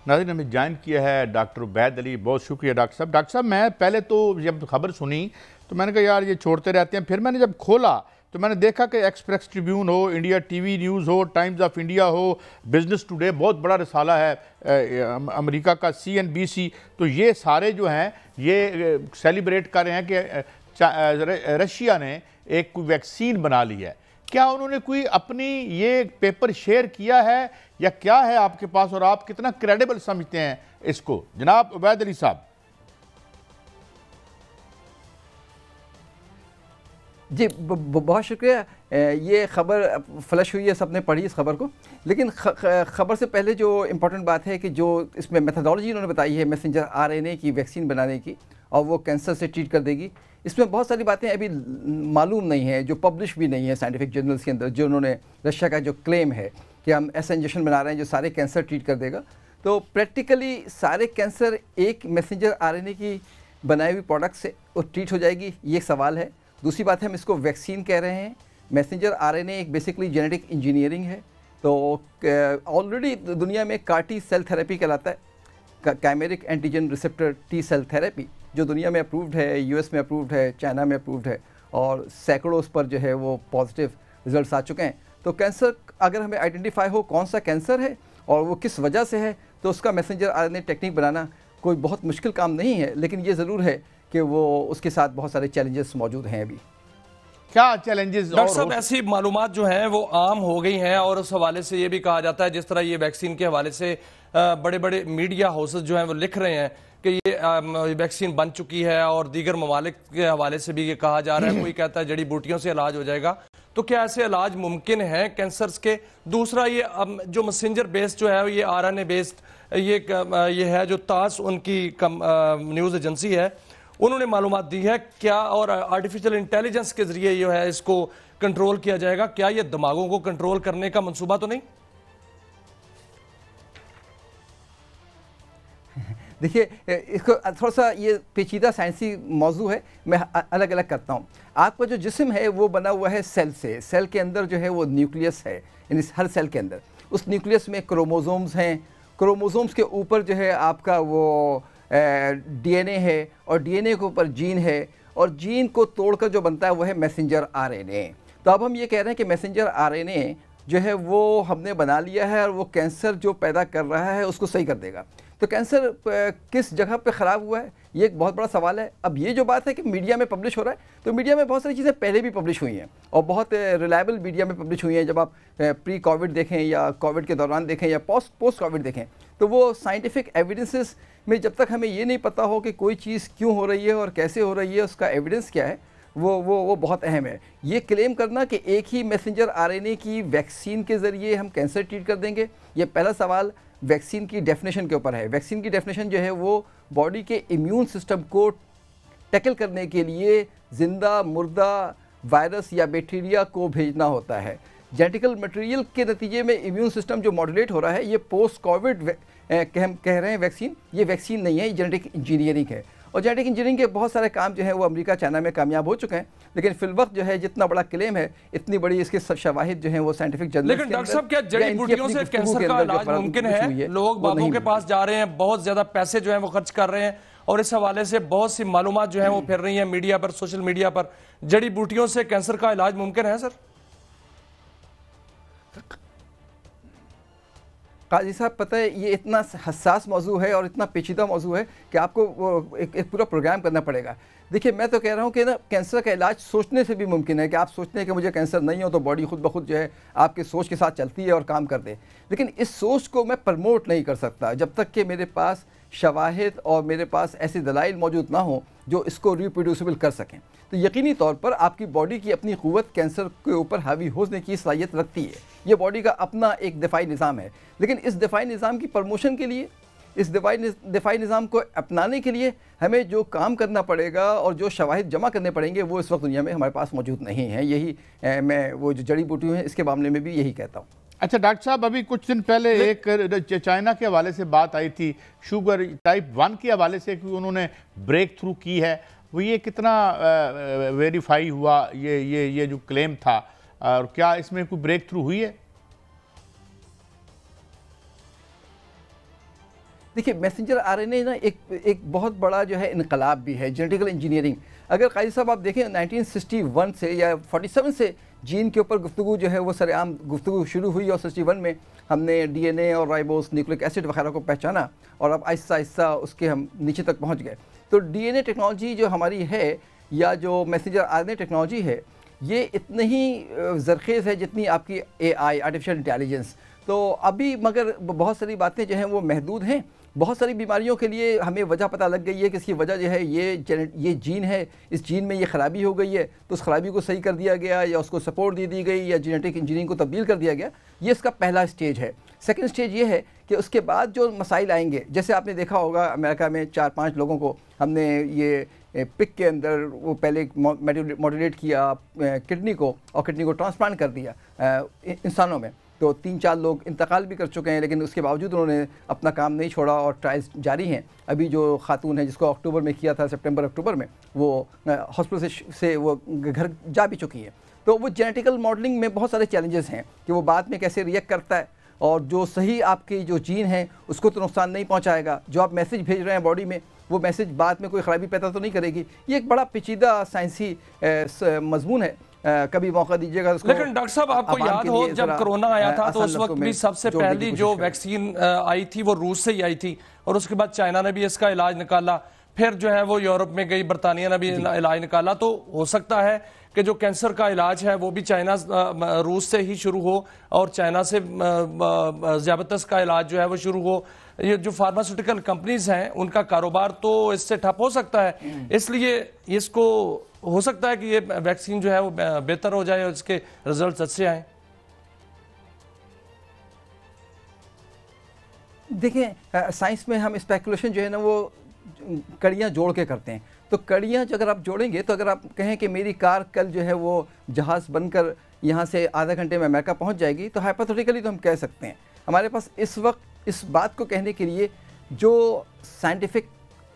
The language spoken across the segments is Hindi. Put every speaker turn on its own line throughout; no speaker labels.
नाज़रीन, हमें ज्वाइन किया है डॉक्टर उबैद अली। बहुत शुक्रिया डॉक्टर साहब। डॉक्टर साहब, मैं पहले तो जब खबर सुनी तो मैंने कहा यार ये छोड़ते रहते हैं, फिर मैंने जब खोला तो मैंने देखा कि एक्सप्रेस ट्रिब्यून हो, इंडिया टीवी न्यूज़ हो, टाइम्स ऑफ इंडिया हो, बिजनेस टुडे, बहुत बड़ा रिसाला है अमेरिका का, CNBC, तो ये सारे जो हैं ये सेलिब्रेट कर रहे हैं कि रशिया ने एक वैक्सीन बना ली है। क्या उन्होंने कोई अपनी ये पेपर शेयर किया है या क्या है आपके पास, और आप कितना क्रेडिबल समझते हैं इसको, जनाब उबैद अली साहब?
जी बहुत शुक्रिया। ये ख़बर फ्लश हुई है, सबने पढ़ी इस खबर को, लेकिन ख़बर से पहले जो इम्पोर्टेंट बात है कि जो इसमें मेथडोलॉजी इन्होंने बताई है मैसेंजर RNA की वैक्सीन बनाने की, और वो कैंसर से ट्रीट कर देगी, इसमें बहुत सारी बातें अभी मालूम नहीं है, जो पब्लिश भी नहीं है साइंटिफिक जर्नल्स के अंदर। जो उन्होंने रशिया का जो क्लेम है कि हम ऐसा इंजेक्शन बना रहे हैं जो सारे कैंसर ट्रीट कर देगा, तो प्रैक्टिकली सारे कैंसर एक मैसेंजर RNA की बनाई हुई प्रोडक्ट से वो ट्रीट हो जाएगी, ये सवाल है। दूसरी बात है, हम इसको वैक्सीन कह रहे हैं। मैसेंजर RNA एक बेसिकली जेनेटिक इंजीनियरिंग है, तो ऑलरेडी दुनिया में CAR-T सेल थेरेपी कहलाता है, chimeric antigen receptor T cell therapy, जो दुनिया में अप्रूव्ड है, US में अप्रूव्ड है, चाइना में अप्रूव्ड है, और सैकड़ों उस पर जो है वो पॉजिटिव रिजल्ट्स आ चुके हैं। तो कैंसर अगर हमें आइडेंटिफाई हो कौन सा कैंसर है और वो किस वजह से है, तो उसका मैसेंजर RNA टेक्निक बनाना कोई बहुत मुश्किल काम नहीं है, लेकिन ये ज़रूर है कि वो उसके साथ बहुत सारे चैलेंजेस मौजूद हैं। अभी
क्या चैलेंजेस?
डॉक्टर साहब, ऐसी मालूमात जो हैं वो आम हो गई हैं, और उस हवाले से ये भी कहा जाता है, जिस तरह ये वैक्सीन के हवाले से बड़े बड़े मीडिया हाउसेस जो हैं वो लिख रहे हैं कि ये वैक्सीन बन चुकी है, और दीगर ममालिक के हवाले से भी ये कहा जा रहा है, कोई कहता है जड़ी बूटियों से इलाज हो जाएगा। तो क्या ऐसे इलाज मुमकिन है कैंसर्स के? दूसरा, ये जो मैसेंजर बेस्ड जो है ये RNA बेस्ड ये है, जो तास उनकी न्यूज़ एजेंसी है, उन्होंने मालूमात दी है क्या, और आर्टिफिशियल इंटेलिजेंस के जरिए जो है इसको कंट्रोल किया जाएगा, क्या ये दिमागों को कंट्रोल करने का मंसूबा तो नहीं?
देखिए, इसको थोड़ा सा ये पेचीदा साइंसी मौजू है, मैं अलग अलग करता हूँ। आपका जो जिस्म है वो बना हुआ है सेल से, सेल के अंदर जो है वो न्यूक्लियस है, यानी हर सेल के अंदर उस न्यूक्लियस में क्रोमोसोम्स हैं, क्रोमोसोम्स के ऊपर जो है आपका वो DNA है, और DNA के ऊपर जीन है, और जीन को तोड़कर जो बनता है वो है मैसेंजर RNA। तो अब हम ये कह रहे हैं कि मैसेंजर RNA जो है वो हमने बना लिया है, और वो कैंसर जो पैदा कर रहा है उसको सही कर देगा। तो कैंसर किस जगह पे ख़राब हुआ है, ये एक बहुत बड़ा सवाल है। अब ये जो बात है कि मीडिया में पब्लिश हो रहा है, तो मीडिया में बहुत सारी चीज़ें पहले भी पब्लिश हुई हैं, और बहुत रिलायबल मीडिया में पब्लिश हुई हैं। जब आप प्री कोविड देखें, या कोविड के दौरान देखें, या पोस्ट कोविड देखें, तो वो साइंटिफिक एविडेंसेस में जब तक हमें ये नहीं पता हो कि कोई चीज़ क्यों हो रही है और कैसे हो रही है, उसका एविडेंस क्या है, वो बहुत अहम है। ये क्लेम करना कि एक ही मैसेंजर RNA की वैक्सीन के ज़रिए हम कैंसर ट्रीट कर देंगे, ये पहला सवाल वैक्सीन की डेफिनेशन के ऊपर है। वैक्सीन की डेफिनेशन जो है वो बॉडी के इम्यून सिस्टम को टैकल करने के लिए ज़िंदा मुर्दा वायरस या बैक्टीरिया को भेजना होता है। जेनेटिकल मटेरियल के नतीजे में इम्यून सिस्टम जो मॉड्यूलेट हो रहा है, ये पोस्ट कोविड हम कह रहे हैं वैक्सीन, ये वैक्सीन नहीं है, ये जेनेटिक इंजीनियरिंग है। और जेनेटिक इंजीनियरिंग के बहुत सारे काम जो है वो अमेरिका चाइना में कामयाब हो चुके हैं, लेकिन फिलवक्त जो है जितना बड़ा क्लेम है, इतनी बड़ी इसके शवाहिद जो है वो साइंटिफिक जर्नल।
लेकिन डॉक्टर साहब, क्या जड़ी बूटियों से कैंसर का इलाज मुमकिन है? लोग बाबों के पास जा रहे हैं, बहुत ज्यादा पैसे जो है वो खर्च कर रहे हैं, और इस हवाले से बहुत सी मालूमात जो है वो फिर रही है मीडिया पर, सोशल मीडिया पर। जड़ी बूटियों से कैंसर का इलाज मुमकिन है सर?
काजी साहब, पता है ये इतना हसास मौजू है और इतना पेचीदा मौजू है कि आपको वो एक पूरा प्रोग्राम करना पड़ेगा। देखिए, मैं तो कह रहा हूँ कि ना, कैंसर का इलाज सोचने से भी मुमकिन है, कि आप सोचते हैं कि मुझे कैंसर नहीं हो तो बॉडी खुद ब खुद जो है आपके सोच के साथ चलती है और काम कर दे, लेकिन इस सोच को मैं प्रमोट नहीं कर सकता जब तक कि मेरे पास शवाहिद और मेरे पास ऐसे दलाइल मौजूद ना हो जो इसको रिप्रोड्यूसिबल कर सकें। तो यकीनी तौर पर आपकी बॉडी की अपनी क़ुव्वत कैंसर के ऊपर हावी होने की सलाहियत रखती है। ये बॉडी का अपना एक दिफाई निज़ाम है, लेकिन इस दिफाई निज़ाम की प्रमोशन के लिए, इस दिफाई निज़ाम को अपनाने के लिए हमें जो काम करना पड़ेगा और जो शवाहिद जमा करने पड़ेंगे, वो इस वक्त दुनिया में हमारे पास मौजूद नहीं है। यही मैं वो जो जड़ी बूटियाँ हैं इसके मामले में भी यही कहता हूँ।
अच्छा डॉक्टर साहब, अभी कुछ दिन पहले एक चाइना के हवाले से बात आई थी, शुगर टाइप 1 के हवाले से, कि उन्होंने ब्रेक थ्रू की है, वो ये कितना वेरीफाई हुआ ये जो क्लेम था, और क्या इसमें कोई ब्रेक थ्रू हुई है?
देखिए मैसेंजर आरएनए ना एक बहुत बड़ा जो है इनकलाब भी है, जेनेटिकल इंजीनियरिंग। अगर काजी साहब आप देखें 1961 से या 47 से जीन के ऊपर गुफ्तगू जो है वो सरेआम गुफ्तगू शुरू हुई और 61 में हमने डीएनए और राइबोस, न्यूक्लिक एसिड वगैरह को पहचाना और अब आहिस्ता आहिस्ता उसके हम नीचे तक पहुंच गए। तो डीएनए टेक्नोलॉजी जो हमारी है या जो मैसेंजर आरएनए टेक्नोलॉजी है, ये इतनी ही ज़रखेज़ है जितनी आपकी एआई, आर्टिफिशियल इंटेलिजेंस। तो अभी मगर बहुत सारी बातें जो हैं वो महदूद हैं। बहुत सारी बीमारियों के लिए हमें वजह पता लग गई है कि इसकी वजह जो है ये जीन है, इस जीन में ये ख़राबी हो गई है, तो उस ख़राबी को सही कर दिया गया या उसको सपोर्ट दे दी गई या जेनेटिक इंजीनियरिंग को तब्दील कर दिया गया। ये इसका पहला स्टेज है। सेकंड स्टेज ये है कि उसके बाद जो मसाइल आएंगे, जैसे आपने देखा होगा अमेरिका में 4-5 लोगों को हमने ये पिक के अंदर वो पहले मॉड्यूलेट किया किडनी को और किडनी को ट्रांसप्लांट कर दिया इंसानों में। तो 3-4 लोग इंतकाल भी कर चुके हैं, लेकिन उसके बावजूद उन्होंने अपना काम नहीं छोड़ा और ट्रायल्स जारी हैं। अभी जो खातून है जिसको अक्टूबर में किया था, सितंबर-अक्टूबर में, वो हॉस्पिटल से वो घर जा भी चुकी है। तो वो जेनेटिकल मॉडलिंग में बहुत सारे चैलेंजेस हैं कि वो बाद में कैसे रिएक्ट करता है और जो सही आपकी जो जीन है उसको तो नुकसान नहीं पहुँचाएगा। जो आप मैसेज भेज रहे हैं बॉडी में, वो मैसेज बाद में कोई ख़राबी पैदा तो नहीं करेगी। ये एक बड़ा पेचीदा साइंसी मजमून है। कभी मौका दीजिएगा उसको।
लेकिन डॉक्टर साहब आपको याद हो जब कोरोना आया था तो उस वक्त भी सबसे पहली जो वैक्सीन आई थी वो रूस से ही आई थी और उसके बाद चाइना ने भी इसका इलाज निकाला, फिर जो है वो यूरोप में गई, बरतानिया ने भी इलाज निकाला। तो हो सकता है कि जो कैंसर का इलाज है वो भी चाइना रूस से ही शुरू हो और चाइना से ज़ियाबतस का इलाज जो है वो शुरू हो। ये जो फार्मास्यूटिकल कंपनीज हैं उनका कारोबार तो इससे ठप हो सकता है, इसलिए इसको हो सकता है कि ये वैक्सीन जो है वो बेहतर हो जाए और इसके रिजल्ट अच्छे आए।
देखें साइंस में हम स्पेकुलेशन जो है ना वो कड़ियाँ जोड़ के करते हैं। तो कड़ियाँ जो अगर आप जोड़ेंगे तो अगर आप कहें कि मेरी कार कल जो है वो जहाज़ बनकर यहाँ से आधा घंटे में अमेरिका पहुँच जाएगी, तो हाइपोथेटिकली तो हम कह सकते हैं। हमारे पास इस वक्त इस बात को कहने के लिए जो साइंटिफिक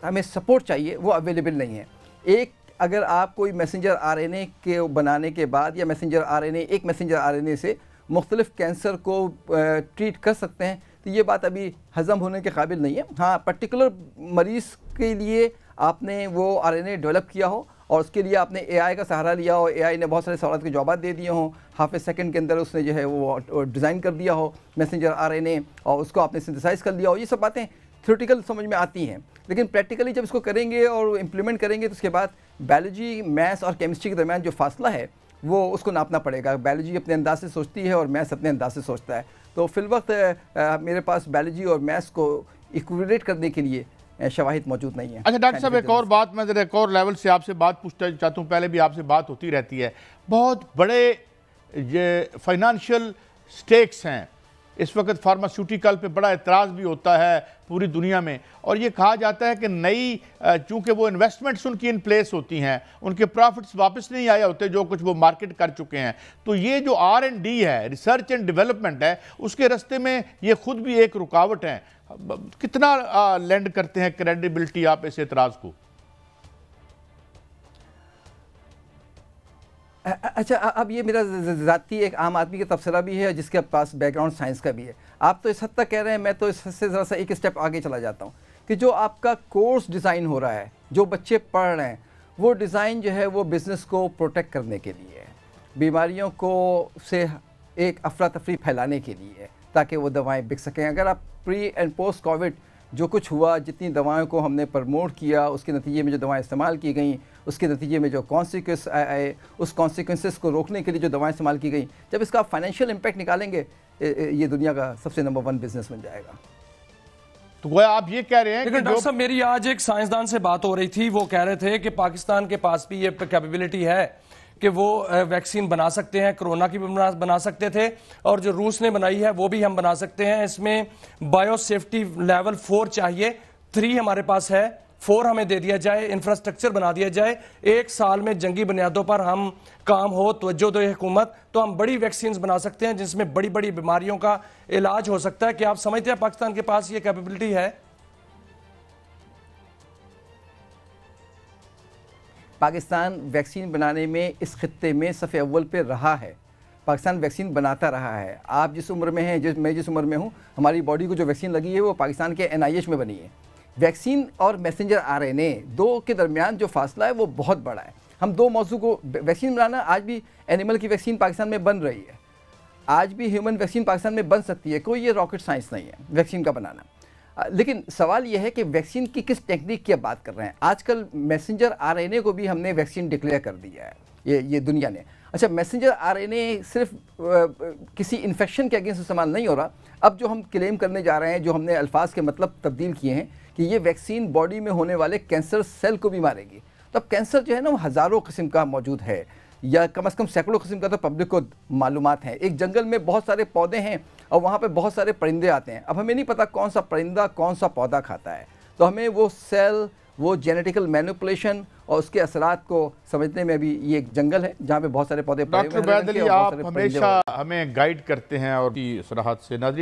हमें सपोर्ट चाहिए वो अवेलेबल नहीं है। एक अगर आप कोई मैसेंजर आरएनए के बनाने के बाद या एक मैसेंजर आरएनए से मुख्तलिफ कैंसर को ट्रीट कर सकते हैं, तो ये बात अभी हज़म होने के काबिल नहीं है। हाँ, पर्टिकुलर मरीज़ के लिए आपने वो आरएनए डेवलप किया हो और उसके लिए आपने एआई का सहारा लिया हो, एआई ने बहुत सारे सवालों के जवाब दे दिए हों, हाफ ए सेकंड के अंदर उसने जो है वो डिज़ाइन कर दिया हो मैसेंजर आरएनए और उसको आपने सिंथेसाइज कर लिया हो। ये सब बातें थ्योरेटिकल समझ में आती हैं, लेकिन प्रैक्टिकली जब इसको करेंगे और इम्प्लीमेंट करेंगे तो उसके बाद बायोलॉजी, मैथ्स और केमिस्ट्री के दरमियान जो फासला है वो उसको नापना पड़ेगा। बायोलॉजी अपने अंदाज से सोचती है और मैथ्स अपने अंदाज से सोचता है। तो फिलवक्त मेरे पास बायोलॉजी और मैथ्स को इक्विलेट करने के लिए शवाहिद मौजूद नहीं है।
अच्छा डॉक्टर साहब, एक और बात मैं एक और लेवल से आपसे बात पूछना चाहता हूँ। पहले भी आपसे बात होती रहती है, बहुत बड़े ये फाइनेंशियल स्टेक्स हैं इस वक्त। फार्मास्यूटिकल पे बड़ा एतराज़ भी होता है पूरी दुनिया में और ये कहा जाता है कि नई चूँकि वो इन्वेस्टमेंट्स उनकी इन प्लेस होती हैं, उनके प्रॉफिट्स वापस नहीं आए होते जो कुछ वो मार्केट कर चुके हैं। तो ये जो R&D है, रिसर्च एंड डेवलपमेंट है, उसके रास्ते में ये खुद भी एक रुकावट है। कितना लैंड करते हैं क्रेडिबिलिटी आप इस एतराज़ को?
अच्छा, अब ये मेरा ज़ाती एक आम आदमी का तबसरा भी है जिसके पास बैकग्राउंड साइंस का भी है। आप तो इस हद तक कह रहे हैं, मैं तो इस हद से ज़रा सा एक स्टेप आगे चला जाता हूँ कि जो आपका कोर्स डिज़ाइन हो रहा है, जो बच्चे पढ़ रहे हैं, वो डिज़ाइन जो है वो बिज़नेस को प्रोटेक्ट करने के लिए है, बीमारियों को से एक अफरा तफरी फैलाने के लिए है ताकि वो दवाएँ बिक सकें। अगर आप प्री एंड पोस्ट कोविड जो कुछ हुआ, जितनी दवाओं को हमने प्रमोट किया, उसके नतीजे में जो दवाएं इस्तेमाल की गई, उसके नतीजे में जो कॉन्सिक्वेंस आए, उस कॉन्सिक्वेंसेस को रोकने के लिए जो दवाएं इस्तेमाल की गई, जब इसका फाइनेंशियल इम्पैक्ट निकालेंगे, ये दुनिया का सबसे नंबर 1 बिजनेस बन जाएगा।
तो वो आप ये कह रहे हैं
लेकिन डॉक्टर साहब, मेरी आज एक साइंसदान से बात हो रही थी, वो कह रहे थे कि पाकिस्तान के पास भी ये कैपेबिलिटी है कि वो वैक्सीन बना सकते हैं, कोरोना की भी बना सकते थे और जो रूस ने बनाई है वो भी हम बना सकते हैं। इसमें बायो सेफ्टी लेवल 4 चाहिए, 3 हमारे पास है, 4 हमें दे दिया जाए, इंफ्रास्ट्रक्चर बना दिया जाए, 1 साल में जंगी बुनियादों पर हम काम हो, तवज्जो दे हुकूमत, तो हम बड़ी वैक्सीन बना सकते हैं जिसमें बड़ी बड़ी बीमारियों का इलाज हो सकता है। क्या आप समझते हैं पाकिस्तान के पास ये कैपेबिलिटी है?
पाकिस्तान वैक्सीन बनाने में इस खित्ते में सफ़े अव्वल पे रहा है। पाकिस्तान वैक्सीन बनाता रहा है। आप जिस उम्र में हैं, मैं जिस उम्र में हूँ, हमारी बॉडी को जो वैक्सीन लगी है वो पाकिस्तान के NIH में बनी है। वैक्सीन और मैसेंजर RNA दो के दरमियान जो फासला है वो बहुत बड़ा है। हम दो मौजू को वैक्सीन बनाना, आज भी एनिमल की वैक्सीन पाकिस्तान में बन रही है, आज भी ह्यूमन वैक्सीन पाकिस्तान में बन सकती है, कोई ये रॉकेट साइंस नहीं है वैक्सीन का बनाना। लेकिन सवाल ये है कि वैक्सीन की किस टेक्निक की आप बात कर रहे हैं। आजकल मैसेंजर RNA को भी हमने वैक्सीन डिक्लेयर कर दिया है, ये दुनिया ने। अच्छा, मैसेंजर RNA सिर्फ किसी इन्फेक्शन के अगेंस्ट इस्तेमाल नहीं हो रहा। अब जो हम क्लेम करने जा रहे हैं, जो हमने अल्फाज के मतलब तब्दील किए हैं कि ये वैक्सीन बॉडी में होने वाले कैंसर सेल को भी मारेगी। तो अब कैंसर जो है ना वो हज़ारों किस्म का मौजूद है, या कम से कम सैकड़ों किस्म का तो पब्लिक को मालूमात है। एक जंगल में बहुत सारे पौधे हैं और वहाँ पे बहुत सारे परिंदे आते हैं। अब हमें नहीं पता कौन सा परिंदा कौन सा पौधा खाता है, तो हमें वो सेल, वो जेनेटिकल मैनिपुलेशन और उसके असरात को समझने में भी ये एक जंगल है जहाँ पे बहुत सारे पौधे।
डॉक्टर बैद अली, आप हमेशा हमें गाइड करते हैं और की सराहत से। नाज़रीन,